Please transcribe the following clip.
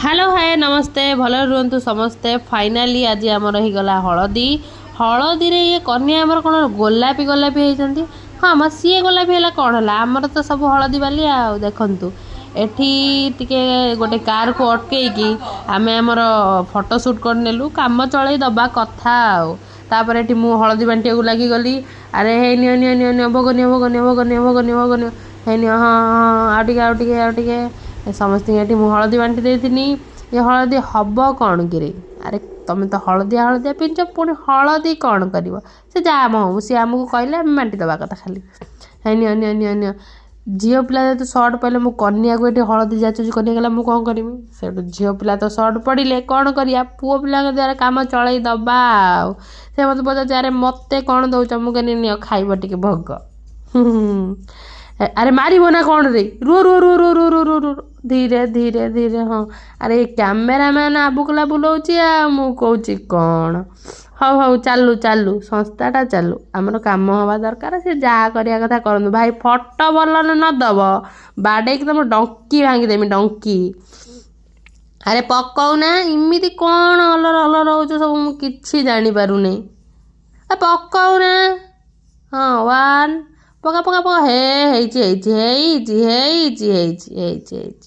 hello hi नमस्ते भल रुहतु समस्ते फाइनाली आज आमर हो गला हलदी हलदी रे ये कन्या आमर कौन गोलापी गोलापी होती हाँ मत सी गोलापी है कौन है आमर तो सब हलदी बाली आ देखु एठी टिके गोटे कार को अटकई आम आमर फोटो शूट करनेलु काम चलई दबा कथा तापर एठी मु हलदी बांटिया को लगी गली अरे हे नियो नियो नियो नियो भोग नियो भोग नियो भोग नियो भोग नियो भोग नियो हे नियो हाँ हाँ आउटिके समस्त ये मुझे हलदी बांटी देनी ये हलदी हम कौन कि अरे तुम तो हलदिया हलदिया पिंच पुणी हलदी कौन कर से जा हो सी आमको कहले आम बांटी दवा कथा खाली है नियो नियो नियो नियो झील पिला तो सर्ट पड़े मो कन्या को ये हलदी जाचुची कन्या गला मुझे कौन करी से झील पिला तो सर्ट पड़े कौन करिया पुओ पिला द्वारा काम चल दबा से मत पचार अरे मत कौन दौच मुझे नि खाइब टे भोग अरे मारिबो ना कौन रे रो रो रो रो रो रो रो रो धीरे धीरे धीरे हाँ अरे कैमेरामैन आबुकला बुलाऊँ आ कौची कौन हौ हौ चालू चालू संस्थाटा चालू आमर काम हवा दरकार से जहाँ करवा कथा करूँ भाई फटो भल न दब बाड़े तुम डंकी भांगीदेमी डंकी अरे पकाउना इमिति कौन अलर अलर हो सब मुझे जापारूनी पकाउना हाँ वन पका पका पका हे